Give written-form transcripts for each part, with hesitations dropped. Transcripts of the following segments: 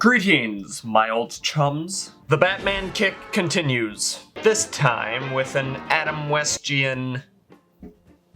Greetings, my old chums. The Batman kick continues. This time with an Adam Westian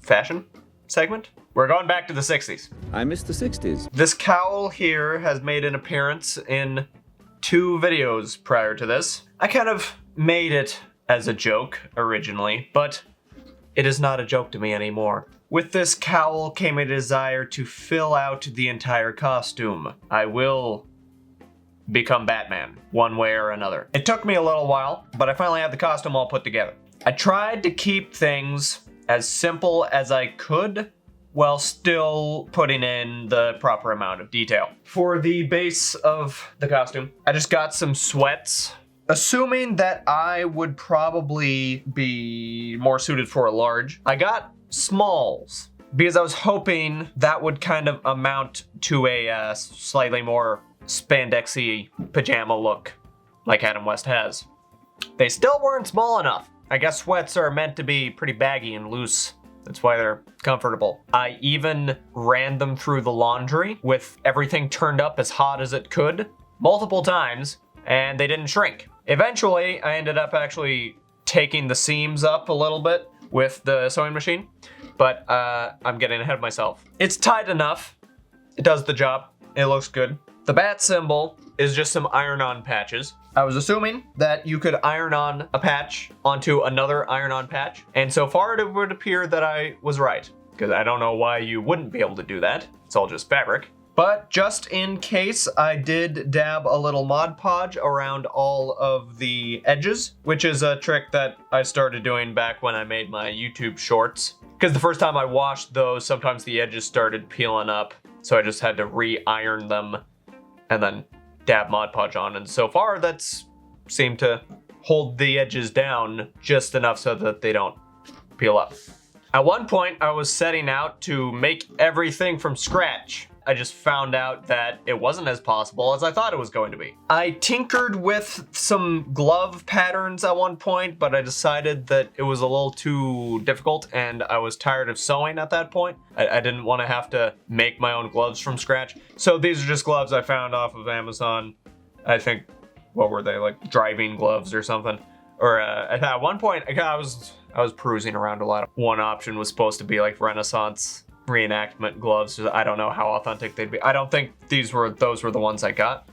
fashion segment. We're going back to the 60s. I miss the 60s. This cowl here has made an appearance in 2 videos prior to this. I kind of made it as a joke originally, but it is not a joke to me anymore. With this cowl came a desire to fill out the entire costume. I will become Batman, one way or another. It took me a little while, but I finally had the costume all put together. I tried to keep things as simple as I could, while still putting in the proper amount of detail. For the base of the costume, I just got some sweats, assuming that I would probably be more suited for a large. I got smalls, because I was hoping that would kind of amount to a slightly more spandexy pajama look like Adam West has. They still weren't small enough. I guess sweats are meant to be pretty baggy and loose. That's why they're comfortable. I even ran them through the laundry with everything turned up as hot as it could multiple times, and they didn't shrink. Eventually, I ended up actually taking the seams up a little bit with the sewing machine, but I'm getting ahead of myself. It's tight enough. It does the job. It looks good. The bat symbol is just some iron-on patches. I was assuming that you could iron on a patch onto another iron-on patch, and so far it would appear that I was right, because I don't know why you wouldn't be able to do that. It's all just fabric. But just in case, I did dab a little Mod Podge around all of the edges, which is a trick that I started doing back when I made my YouTube shorts. Because the first time I washed those, sometimes the edges started peeling up, so I just had to re-iron them and then dab Mod Podge on, and so far that's seemed to hold the edges down just enough so that they don't peel up. At one point, I was setting out to make everything from scratch. I just found out that it wasn't as possible as I thought it was going to be. I tinkered with some glove patterns at one point, but I decided that it was a little too difficult and I was tired of sewing at that point. I didn't want to have to make my own gloves from scratch. So these are just gloves I found off of Amazon. I think, what were they, like driving gloves or something? Or at one point, I was perusing around a lot. One option was supposed to be like Renaissance reenactment gloves. I don't know how authentic they'd be. I don't think those were the ones I got.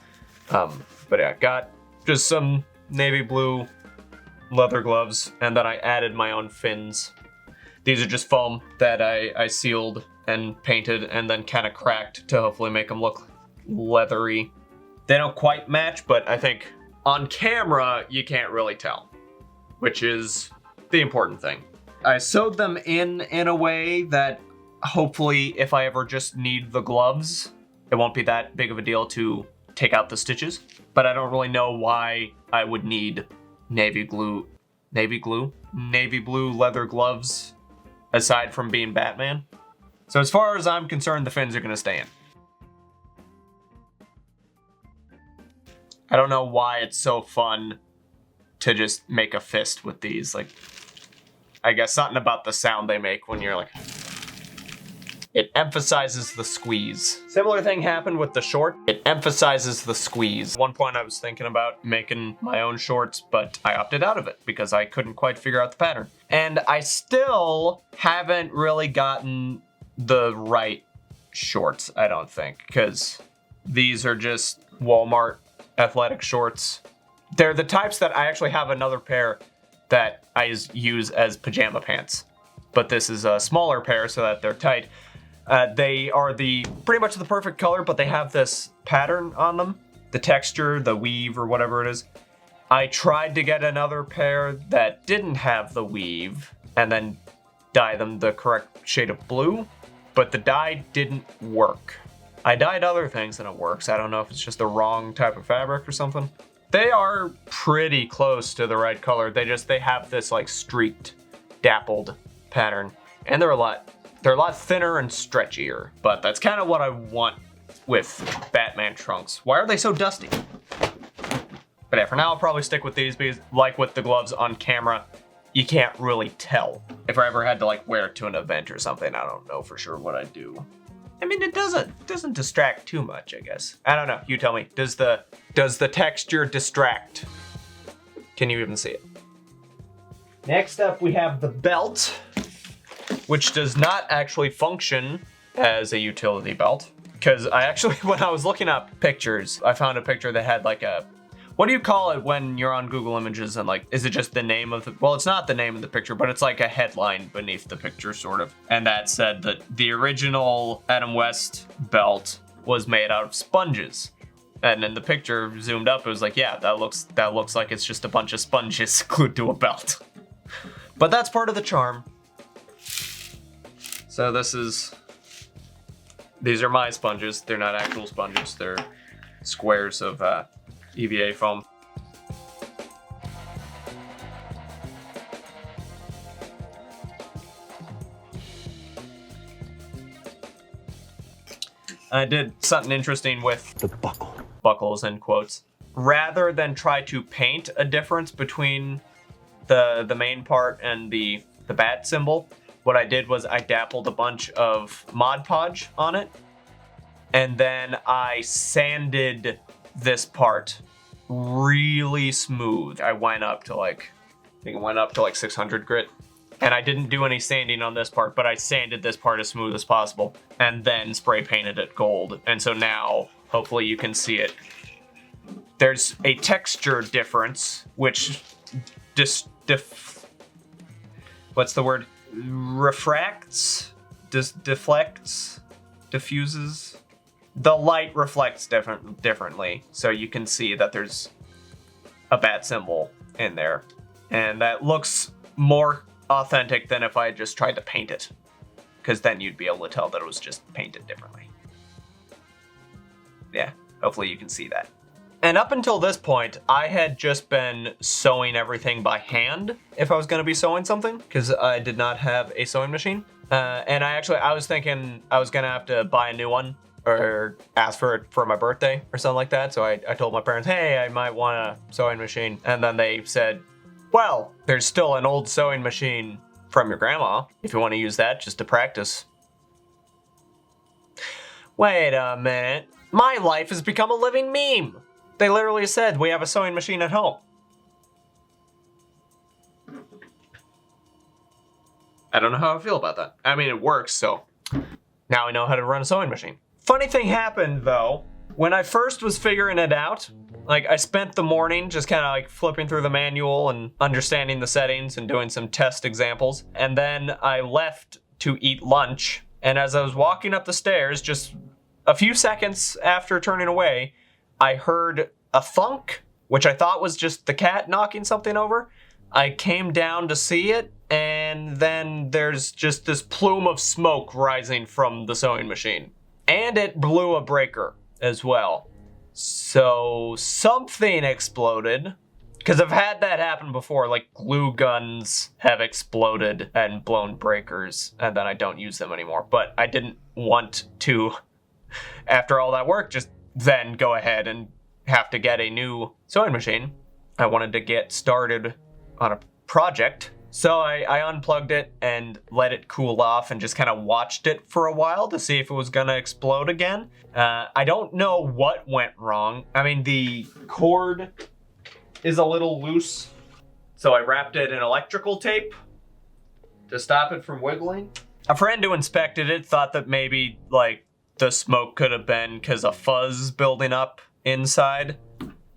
But yeah, got just some navy blue leather gloves, and then I added my own fins. These are just foam that I sealed and painted and then kind of cracked to hopefully make them look leathery. They don't quite match, but I think on camera you can't really tell, which is the important thing. I sewed them in a way that hopefully if I ever just need the gloves, it won't be that big of a deal to take out the stitches. But I don't really know why I would need navy blue leather gloves aside from being Batman. So as far as I'm concerned, the fins are gonna stay in. I don't know why it's so fun to just make a fist with these. Like, I guess something about the sound they make when you're like, it emphasizes the squeeze. Similar thing happened with the short. It emphasizes the squeeze. At one point I was thinking about making my own shorts, but I opted out of it because I couldn't quite figure out the pattern. And I still haven't really gotten the right shorts, I don't think, because these are just Walmart athletic shorts. They're the types that I actually have another pair that I use as pajama pants, but this is a smaller pair so that they're tight. They are pretty much the perfect color, but they have this pattern on them, the texture, the weave, or whatever it is. I tried to get another pair that didn't have the weave and then dye them the correct shade of blue, but the dye didn't work. I dyed other things and it works. I don't know if it's just the wrong type of fabric or something. They are pretty close to the right color. They have this like streaked, dappled pattern, and they're a lot thinner and stretchier, but that's kind of what I want with Batman trunks. Why are they so dusty? But yeah, for now I'll probably stick with these because, like with the gloves on camera, you can't really tell. If I ever had to like wear it to an event or something, I don't know for sure what I'd do. I mean, it doesn't distract too much, I guess. I don't know, you tell me. Does the texture distract? Can you even see it? Next up, we have the belt, which does not actually function as a utility belt. Because I actually, when I was looking up pictures, I found a picture that had like a, what do you call it when you're on Google Images and like, is it just the name of the, well, it's not the name of the picture, but it's like a headline beneath the picture, sort of. And that said that the original Adam West belt was made out of sponges. And in the picture zoomed up, it was like, yeah, that looks like it's just a bunch of sponges glued to a belt. But that's part of the charm. So these are my sponges. They're not actual sponges. They're squares of EVA foam. I did something interesting with the buckles in quotes. Rather than try to paint a difference between the main part and the bat symbol, what I did was I dappled a bunch of Mod Podge on it, and then I sanded this part really smooth. I went up to like, I think it went up to like 600 grit. And I didn't do any sanding on this part, but I sanded this part as smooth as possible and then spray painted it gold. And so now, hopefully you can see it. There's a texture difference, which what's the word? Refracts? Deflects? Diffuses? The light reflects differently, so you can see that there's a bat symbol in there. And that looks more authentic than if I had just tried to paint it, because then you'd be able to tell that it was just painted differently. Yeah, hopefully you can see that. And up until this point, I had just been sewing everything by hand if I was going to be sewing something, because I did not have a sewing machine. And I was thinking I was going to have to buy a new one or ask for it for my birthday or something like that. So I told my parents, hey, I might want a sewing machine. And then they said, well, there's still an old sewing machine from your grandma if you want to use that just to practice. Wait a minute. My life has become a living meme. They literally said we have a sewing machine at home. I don't know how I feel about that. I mean, it works, so now I know how to run a sewing machine. Funny thing happened though. When I first was figuring it out, like I spent the morning just kind of like flipping through the manual and understanding the settings and doing some test examples. And then I left to eat lunch. And as I was walking up the stairs, just a few seconds after turning away, I heard a thunk, which I thought was just the cat knocking something over. I came down to see it, and then there's just this plume of smoke rising from the sewing machine. And it blew a breaker as well. So something exploded, because I've had that happen before, like glue guns have exploded and blown breakers, and then I don't use them anymore. But I didn't want to, after all that work, just then go ahead and have to get a new sewing machine. I wanted to get started on a project. So I unplugged it and let it cool off and just kind of watched it for a while to see if it was gonna explode again. I don't know what went wrong. I mean, the cord is a little loose, so I wrapped it in electrical tape to stop it from wiggling. A friend who inspected it thought that maybe like the smoke could have been because of fuzz building up inside.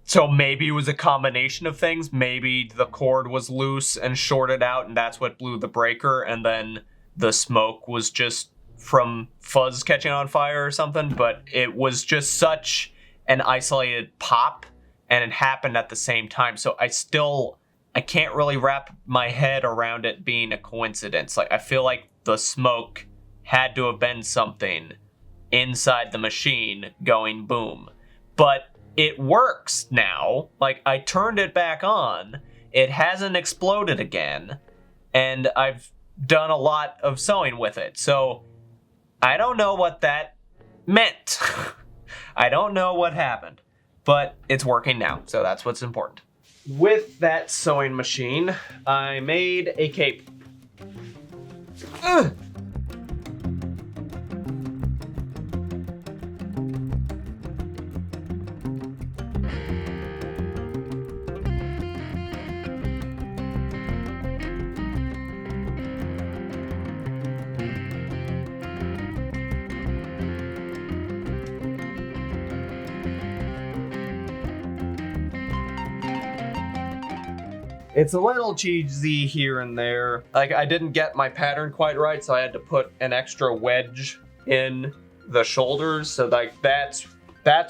So maybe it was a combination of things. Maybe the cord was loose and shorted out and that's what blew the breaker, and then the smoke was just from fuzz catching on fire or something. But it was just such an isolated pop and it happened at the same time. So I can't really wrap my head around it being a coincidence. Like, I feel like the smoke had to have been something inside the machine going boom. But it works now. Like, I turned it back on, it hasn't exploded again, and I've done a lot of sewing with it. So I don't know what that meant. I don't know what happened, but it's working now, so that's what's important. With that sewing machine, I made a cape. It's a little cheesy here and there. Like, I didn't get my pattern quite right, so I had to put an extra wedge in the shoulders. So like that's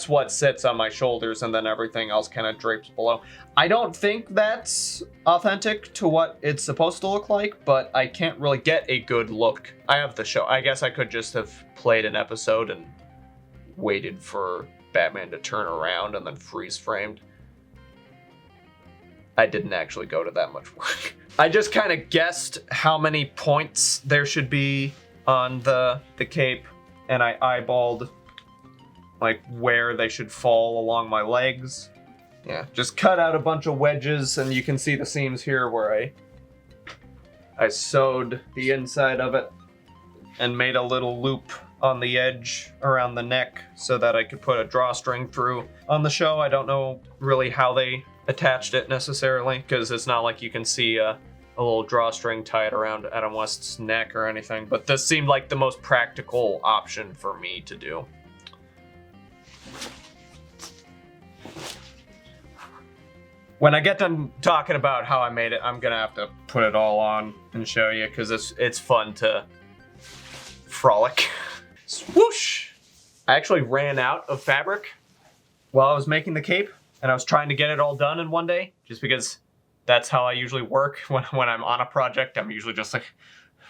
what sits on my shoulders, and then everything else kind of drapes below. I don't think that's authentic to what it's supposed to look like, but I can't really get a good look. I have the show. I guess I could just have played an episode and waited for Batman to turn around and then freeze framed. I didn't actually go to that much work. I just kind of guessed how many points there should be on the cape, and I eyeballed like where they should fall along my legs. Yeah, just cut out a bunch of wedges, and you can see the seams here where I sewed the inside of it and made a little loop on the edge around the neck so that I could put a drawstring through. On the show, I don't know really how they attached it necessarily, because it's not like you can see a little drawstring tied around Adam West's neck or anything, but this seemed like the most practical option for me to do. When I get done talking about how I made it, I'm gonna have to put it all on and show you, because it's fun to frolic. Swoosh! I actually ran out of fabric while I was making the cape, and I was trying to get it all done in one day, just because that's how I usually work when I'm on a project. I'm usually just like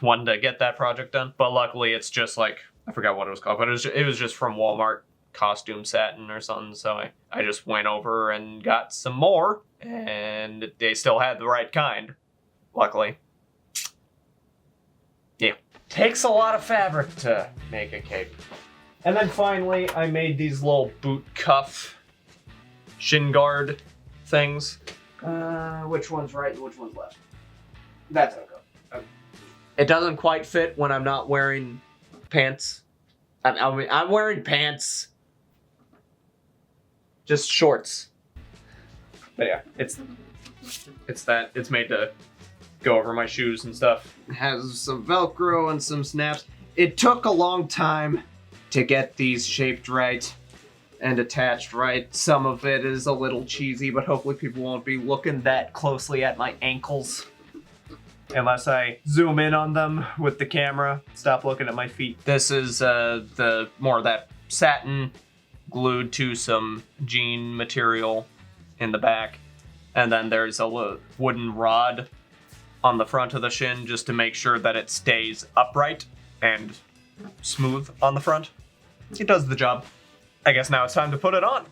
wanting to get that project done. But luckily it's just like, I forgot what it was called, but it was just from Walmart costume satin or something. So I just went over and got some more, and they still had the right kind, luckily. Yeah. Takes a lot of fabric to make a cape. And then finally, I made these little boot cuff shin guard things. Which one's right and which one's left? That's okay. It doesn't quite fit when I'm not wearing pants. I'm wearing pants. Just shorts. But yeah, it's made to go over my shoes and stuff. It has some Velcro and some snaps. It took a long time to get these shaped right and attached right. Some of it is a little cheesy, but hopefully people won't be looking that closely at my ankles unless I zoom in on them with the camera. Stop looking at my feet. This is the more of that satin glued to some jean material in the back, and then there's a wooden rod on the front of the shin just to make sure that it stays upright and smooth on the front. It does the job. I guess now it's time to put it on.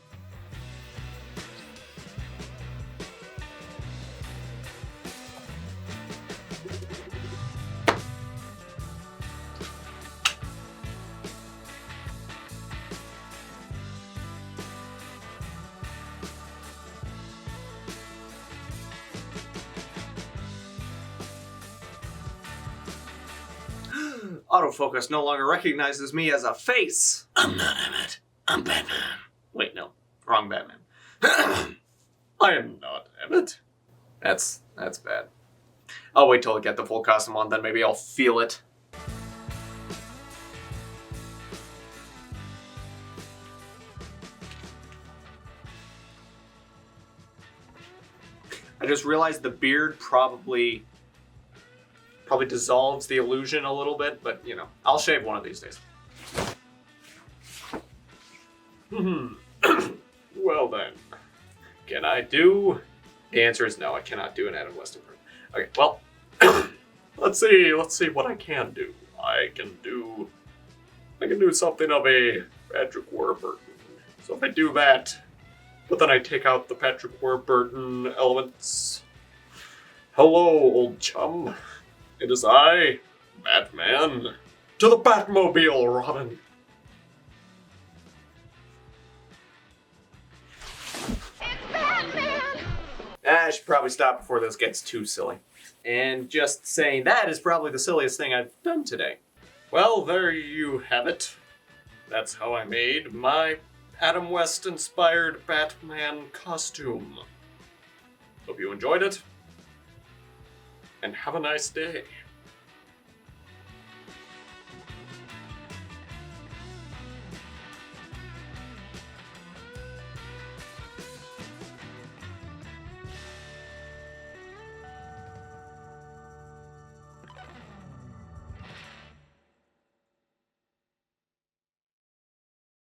Autofocus no longer recognizes me as a face. I'm not Emmett. I'm Batman. Wait, no. Wrong Batman. I am not Emmett. That's bad. I'll wait till I get the full costume on, then maybe I'll feel it. I just realized the beard probably dissolves the illusion a little bit, but you know, I'll shave one of these days. Well then, can I do? The answer is no, I cannot do an Adam West impression. Okay, well, let's see what I can do. I can do something of a Patrick Warburton. So if I do that, but then I take out the Patrick Warburton elements. Hello, old chum. It is I, Batman. To the Batmobile, Robin. It's Batman! I should probably stop before this gets too silly. And just saying that is probably the silliest thing I've done today. Well, there you have it. That's how I made my Adam West-inspired Batman costume. Hope you enjoyed it. And have a nice day.